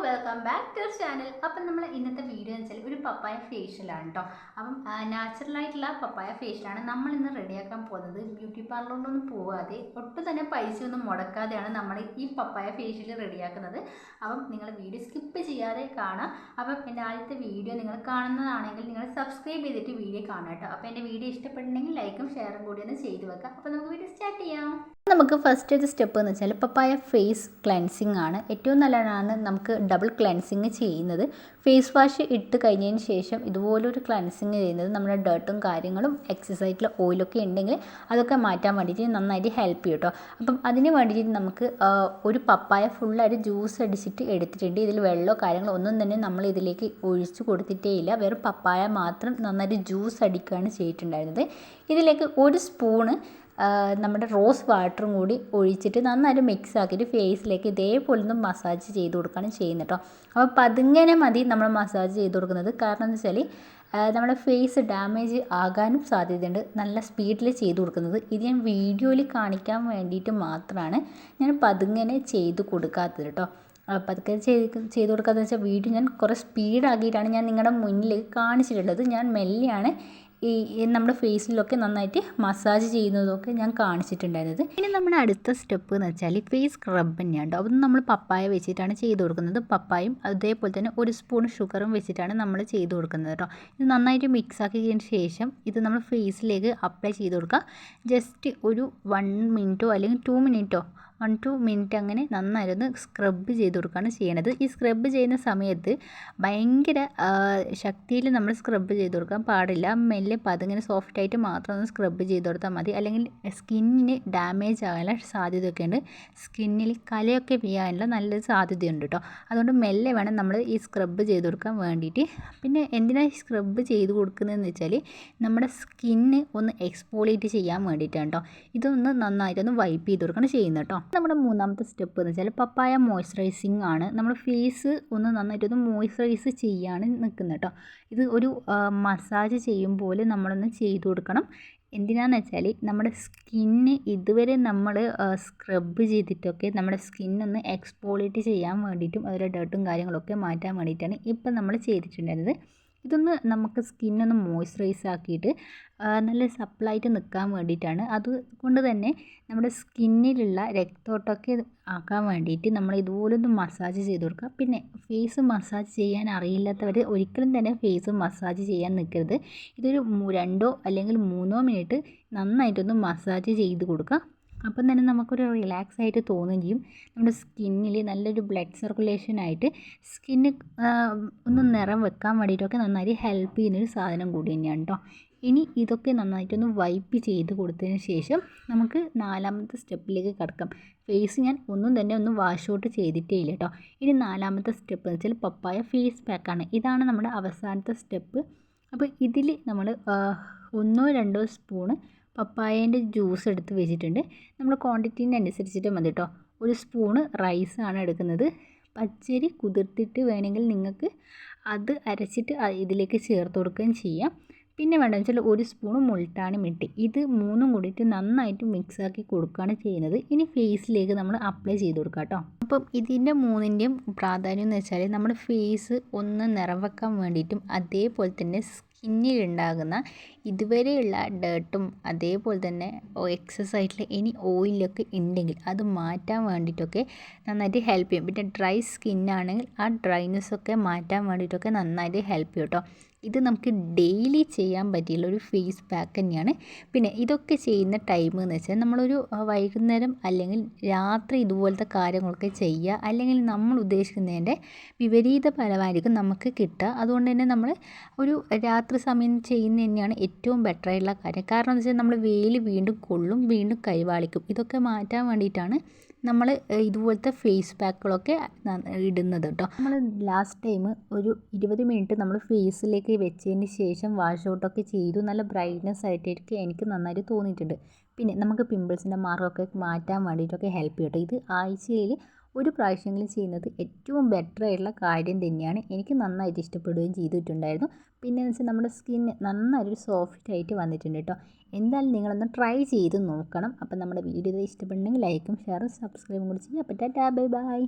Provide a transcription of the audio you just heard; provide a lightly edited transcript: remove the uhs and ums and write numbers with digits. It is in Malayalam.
Welcome back to channel. അപ്പം നമ്മൾ ഇന്നത്തെ വീഡിയോ എന്ന് വെച്ചാൽ ഒരു പപ്പായ ഫേഷ്യലാണ് കേട്ടോ. അപ്പം നാച്ചുറലായിട്ടുള്ള പപ്പായ ഫേഷ്യലാണ് നമ്മൾ ഇന്ന് റെഡിയാക്കാൻ പോകുന്നത്. ബ്യൂട്ടി പാർലറിലൊന്നും പോകാതെ ഒട്ടും തന്നെ പൈസ ഒന്നും മുടക്കാതെയാണ് നമ്മൾ ഈ പപ്പായ ഫേഷ്യൽ റെഡിയാക്കുന്നത്. അപ്പം നിങ്ങൾ വീഡിയോ സ്കിപ്പ് ചെയ്യാതെ കാണാം. അപ്പം എൻ്റെ ആദ്യത്തെ വീഡിയോ നിങ്ങൾ കാണുന്നതാണെങ്കിൽ നിങ്ങൾ സബ്സ്ക്രൈബ് ചെയ്തിട്ട് വീഡിയോ കാണാം കേട്ടോ. അപ്പോൾ എൻ്റെ വീഡിയോ ഇഷ്ടപ്പെട്ടുണ്ടെങ്കിൽ ലൈക്കും ഷെയറും കൂടി ഒന്ന് ചെയ്ത് വെക്കാം. അപ്പോൾ നമുക്ക് വീഡിയോ സ്റ്റാർട്ട് ചെയ്യാം. നമുക്ക് ഫസ്റ്റ് സ്റ്റെപ്പ് എന്ന് വെച്ചാൽ പപ്പായ ഫേസ് ക്ലെൻസിങ് ആണ്. ഏറ്റവും നല്ലതാണ് നമുക്ക് ഡബിൾ ക്ലെൻസിങ് ചെയ്യുന്നത്. ഫേസ് വാഷ് ഇട്ട് കഴിഞ്ഞതിന് ശേഷം ഇതുപോലൊരു ക്ലെൻസിങ് ചെയ്യുന്നത് നമ്മുടെ ഡേർട്ടും കാര്യങ്ങളും എക്സസൈസിലെ ഓയിലൊക്കെ ഉണ്ടെങ്കിൽ അതൊക്കെ മാറ്റാൻ വേണ്ടിയിട്ട് നന്നായിട്ട് ഹെൽപ്പ് ചെയ്യും കേട്ടോ. അപ്പം അതിന് വേണ്ടിയിട്ട് നമുക്ക് ഒരു പപ്പായ ഫുള്ളായിട്ട് ജ്യൂസ് അടിച്ചിട്ട് എടുത്തിട്ടുണ്ട്. ഇതിൽ വെള്ളമോ കാര്യങ്ങളോ ഒന്നും തന്നെ നമ്മൾ ഇതിലേക്ക് ഒഴിച്ചു കൊടുത്തിട്ടേ ഇല്ല. വെറും പപ്പായ മാത്രം നന്നായിട്ട് ജ്യൂസ് അടിക്കുകയാണ് ചെയ്തിട്ടുണ്ടായിരുന്നത്. ഇതിലേക്ക് ഒരു സ്പൂണ് നമ്മുടെ റോസ് വാട്ടറും കൂടി ഒഴിച്ചിട്ട് നന്നായിട്ട് മിക്സ് ആക്കിയിട്ട് ഫേസിലേക്ക് ഇതേപോലെ ഒന്ന് മസാജ് ചെയ്ത് കൊടുക്കുകയാണ് ചെയ്യുന്നത് കേട്ടോ. അപ്പോൾ പതുങ്ങനെ മതി നമ്മൾ മസാജ് ചെയ്ത് കൊടുക്കുന്നത്. കാരണം എന്ന് വെച്ചാൽ നമ്മുടെ ഫേസ് ഡാമേജ് ആകാനും സാധ്യതയുണ്ട് നല്ല സ്പീഡിൽ ചെയ്ത് കൊടുക്കുന്നത്. ഇത് ഞാൻ വീഡിയോയിൽ കാണിക്കാൻ വേണ്ടിയിട്ട് മാത്രമാണ് ഞാൻ പതുങ്ങനെ ചെയ്ത് കൊടുക്കാത്തത് കേട്ടോ. പതുക്കെ ചെയ്ത് കൊടുക്കാമെന്ന് വെച്ചാൽ വീഡിയോ ഞാൻ കുറേ സ്പീഡാക്കിയിട്ടാണ് ഞാൻ നിങ്ങളുടെ മുന്നിൽ കാണിച്ചിട്ടുള്ളത്. ഞാൻ മെല്ലെയാണ് ഈ നമ്മുടെ ഫേസിലൊക്കെ നന്നായിട്ട് മസാജ് ചെയ്യുന്നതൊക്കെ ഞാൻ കാണിച്ചിട്ടുണ്ടായിരുന്നത്. ഇനി നമ്മുടെ അടുത്ത സ്റ്റെപ്പ് എന്ന് വെച്ചാൽ ഫേസ് സ്ക്രബ് തന്നെയാണ്. അതൊന്നും നമ്മൾ പപ്പായ വെച്ചിട്ടാണ് ചെയ്ത് കൊടുക്കുന്നത്. പപ്പായും അതേപോലെ തന്നെ ഒരു സ്പൂൺ ഷുഗറും വെച്ചിട്ടാണ് നമ്മൾ ചെയ്ത് കൊടുക്കുന്നത് കേട്ടോ. ഇത് നന്നായിട്ട് മിക്സ് ആക്കിയതിന് ശേഷം ഇത് നമ്മൾ ഫേസിലേക്ക് അപ്ലൈ ചെയ്ത് കൊടുക്കുക. ജസ്റ്റ് ഒരു 1 മിനിറ്റോ അല്ലെങ്കിൽ 2 മിനിറ്റോ 1-2 മിനിറ്റ് അങ്ങനെ നന്നായിരുന്നു സ്ക്രബ് ചെയ്ത് കൊടുക്കുകയാണ് ചെയ്യണത്. ഈ സ്ക്രബ് ചെയ്യുന്ന സമയത്ത് ഭയങ്കര ശക്തിയിൽ നമ്മൾ സ്ക്രബ് ചെയ്ത് കൊടുക്കാൻ പാടില്ല. മെല്ലെ പതിങ്ങനെ സോഫ്റ്റായിട്ട് മാത്രം ഒന്ന് സ്ക്രബ് ചെയ്ത് കൊടുത്താൽ മതി. അല്ലെങ്കിൽ സ്കിന്നിന് ഡാമേജ് ആകാനുള്ള സാധ്യതയൊക്കെ ഉണ്ട്. സ്കിന്നിൽ കലയൊക്കെ വീഴാനുള്ള നല്ലൊരു സാധ്യതയുണ്ട് കേട്ടോ. അതുകൊണ്ട് മെല്ലെ വേണം നമ്മൾ ഈ സ്ക്രബ് ചെയ്ത് കൊടുക്കാൻ വേണ്ടിയിട്ട്. പിന്നെ എന്തിനാണ് സ്ക്രബ് ചെയ്ത് കൊടുക്കുന്നതെന്ന് വെച്ചാൽ നമ്മുടെ സ്കിന്ന് ഒന്ന് എക്സ്ഫോളിയേറ്റ് ചെയ്യാൻ വേണ്ടിയിട്ടാണ് കേട്ടോ. ഇതൊന്ന് നന്നായിട്ടൊന്ന് വൈപ്പ് ചെയ്ത് കൊടുക്കണം ചെയ്യുന്നത് കേട്ടോ. നമ്മുടെ മൂന്നാമത്തെ സ്റ്റെപ്പ് എന്ന് വെച്ചാൽ പപ്പായ മോയ്സ്ചറൈസിങ് ആണ്. നമ്മൾ ഫേസ് ഒന്ന് നന്നായിട്ടൊന്ന് മോയ്സ്ചറൈസ് ചെയ്യാണ് നിൽക്കുന്നത് കേട്ടോ. ഇത് ഒരു മസാജ് ചെയ്യും പോലെ നമ്മളൊന്ന് ചെയ്ത് കൊടുക്കണം. എന്തിനാന്ന് വെച്ചാൽ നമ്മുടെ സ്കിന്ന് ഇതുവരെ നമ്മൾ സ്ക്രബ് ചെയ്തിട്ടൊക്കെ നമ്മുടെ സ്കിന്നൊന്ന് എക്സ്ഫോളിയേറ്റ് ചെയ്യാൻ വേണ്ടിയിട്ടും അതിലെ ഡേർട്ടും കാര്യങ്ങളൊക്കെ മാറ്റാൻ വേണ്ടിയിട്ടാണ് ഇപ്പം നമ്മൾ ചെയ്തിട്ടുണ്ടായിരുന്നത്. ഇതൊന്ന് നമുക്ക് സ്കിന്നൊന്ന് മോയ്സ്ചറൈസ് ആക്കിയിട്ട് നല്ല സപ്ലായിട്ട് നിൽക്കാൻ വേണ്ടിയിട്ടാണ്. അതുകൊണ്ട് തന്നെ നമ്മുടെ സ്കിന്നിലുള്ള രക്തോട്ടമൊക്കെ ആക്കാൻ വേണ്ടിയിട്ട് നമ്മൾ ഇതുപോലൊന്ന് മസാജ് ചെയ്ത് കൊടുക്കുക. പിന്നെ ഫേസ് മസാജ് ചെയ്യാൻ അറിയില്ലാത്തവർ ഒരിക്കലും തന്നെ ഫേസ് മസാജ് ചെയ്യാൻ നിൽക്കരുത്. ഇതൊരു 2 അല്ലെങ്കിൽ 3 മിനിറ്റ് നന്നായിട്ടൊന്ന് മസാജ് ചെയ്ത് കൊടുക്കുക. അപ്പം തന്നെ നമുക്കൊരു റിലാക്സ് ആയിട്ട് തോന്നുകയും ചെയ്യും. നമ്മുടെ സ്കിന്നിൽ നല്ലൊരു ബ്ലഡ് സർക്കുലേഷനായിട്ട് സ്കിന്ന് ഒന്ന് നിറം വെക്കാൻ വേണ്ടിയിട്ടൊക്കെ നന്നായിട്ട് ഹെൽപ്പ് ചെയ്യുന്നൊരു സാധനം കൂടി തന്നെയാണ് കേട്ടോ. ഇനി ഇതൊക്കെ നന്നായിട്ടൊന്ന് വൈപ്പ് ചെയ്ത് കൊടുത്തതിന് ശേഷം നമുക്ക് 4ാമത്തെ സ്റ്റെപ്പിലേക്ക് കടക്കാം. ഫേസ് ഞാൻ ഒന്നും വാഷ് ഔട്ട് ചെയ്തിട്ടേ ഇല്ല കേട്ടോ. ഇനി 4ാമത്തെ സ്റ്റെപ്പ് എന്ന് വെച്ചാൽ പപ്പായ ഫേസ് പാക്കാണ്. ഇതാണ് നമ്മുടെ അവസാനത്തെ സ്റ്റെപ്പ്. അപ്പോൾ ഇതിൽ നമ്മൾ 1-2 സ്പൂണ് പപ്പായേൻ്റെ ജ്യൂസ് എടുത്ത് വെച്ചിട്ടുണ്ട്. നമ്മൾ ക്വാണ്ടിറ്റീൻ്റെ അനുസരിച്ചിട്ട് മതി കേട്ടോ. 1 സ്പൂണ് റൈസാണ് എടുക്കുന്നത്. പച്ചരി കുതിർത്തിട്ട് വേണമെങ്കിൽ നിങ്ങൾക്ക് അത് അരച്ചിട്ട് ഇതിലേക്ക് ചേർത്ത് കൊടുക്കുകയും ചെയ്യാം. പിന്നെ വേണ്ടതെന്ന് വെച്ചാൽ 1 സ്പൂണ് മുൾട്ടാണി മിട്ടി. ഇത് 3ഉം കൂടിയിട്ട് നന്നായിട്ട് മിക്സാക്കി കൊടുക്കുകയാണ് ചെയ്യുന്നത്. ഇനി ഫേസിലേക്ക് നമ്മൾ അപ്ലൈ ചെയ്ത് കൊടുക്കുക കേട്ടോ. അപ്പം ഇതിൻ്റെ 3ൻ്റെയും പ്രാധാന്യം എന്ന് വെച്ചാൽ നമ്മുടെ ഫേസ് ഒന്ന് നിറം വെക്കാൻ വേണ്ടിയിട്ടും അതേപോലെ തന്നെ സ്കിന്നിലുണ്ടാകുന്ന ഇതുവരെയുള്ള ഡേർട്ടും അതേപോലെ തന്നെ എക്സസൈസിൽ ഇനി ഓയിലൊക്കെ ഉണ്ടെങ്കിൽ അത് മാറ്റാൻ വേണ്ടിയിട്ടൊക്കെ നന്നായിട്ട് ഹെൽപ്പ് ചെയ്യും. പിന്നെ ഡ്രൈ സ്കിന്നാണെങ്കിൽ ആ ഡ്രൈനെസ്സൊക്കെ മാറ്റാൻ വേണ്ടിയിട്ടൊക്കെ നന്നായിട്ട് ഹെൽപ്പ് ചെയ്യും കേട്ടോ. ഇത് നമുക്ക് ഡെയിലി ചെയ്യാൻ പറ്റിയുള്ള ഒരു ഫേസ് പാക്ക് തന്നെയാണ്. പിന്നെ ഇതൊക്കെ ചെയ്യുന്ന ടൈം എന്ന് വെച്ചാൽ നമ്മളൊരു വൈകുന്നേരം അല്ലെങ്കിൽ രാത്രി ഇതുപോലത്തെ കാര്യങ്ങളൊക്കെ ചെയ്യുക. അല്ലെങ്കിൽ നമ്മൾ ഉദ്ദേശിക്കുന്നതിൻ്റെ വിപരീത ഫലമായിരിക്കും നമുക്ക് കിട്ടുക. അതുകൊണ്ട് തന്നെ നമ്മൾ ഒരു രാത്രി സമയം ചെയ്യുന്നത് തന്നെയാണ് ഏറ്റവും ബെറ്ററായിട്ടുള്ള കാര്യം. കാരണം എന്ന് വെച്ചാൽ നമ്മൾ വെയിൽ വീണ്ടും കൊള്ളും, വീണ്ടും കൈവാളിക്കും. ഇതൊക്കെ മാറ്റാൻ വേണ്ടിയിട്ടാണ് നമ്മൾ ഇതുപോലത്തെ ഫേസ് പാക്കുകളൊക്കെ ഇടുന്നത് കേട്ടോ. നമ്മൾ ലാസ്റ്റ് ടൈം ഒരു 20 മിനിറ്റ് നമ്മൾ ഫേസിലേക്ക് വെച്ചതിന് ശേഷം വാഷ് ഔട്ടൊക്കെ ചെയ്തു. നല്ല ബ്രൈറ്റ്നെസ് ആയിട്ടൊക്കെ എനിക്ക് നന്നായിട്ട് തോന്നിയിട്ടുണ്ട്. പിന്നെ നമുക്ക് പിമ്പിൾസിൻ്റെ മാർക്കൊക്കെ മാറ്റാൻ വേണ്ടിയിട്ടൊക്കെ ഹെൽപ്പ് ചെയ്യും കേട്ടോ. ഇത് ആഴ്ചയിൽ ഒരു പ്രാവശ്യമെങ്കിലും ചെയ്യുന്നത് ഏറ്റവും ബെറ്ററായിട്ടുള്ള കാര്യം തന്നെയാണ്. എനിക്ക് നന്നായിട്ട് ഇഷ്ടപ്പെടുകയും ചെയ്തിട്ടുണ്ടായിരുന്നു. പിന്നെ എന്ന് വെച്ചാൽ നമ്മുടെ സ്കിന്ന് നന്നായിട്ടൊരു സോഫ്റ്റായിട്ട് വന്നിട്ടുണ്ട് കേട്ടോ. എന്തായാലും നിങ്ങളൊന്ന് ട്രൈ ചെയ്ത് നോക്കണം. അപ്പം നമ്മുടെ വീഡിയോ ഇഷ്ടപ്പെടുന്നെങ്കിൽ ലൈക്കും ഷെയറും സബ്സ്ക്രൈബും കൂടി ചെയ്യുക. അപ്പോൾ ടാറ്റാ ബൈ ബൈ.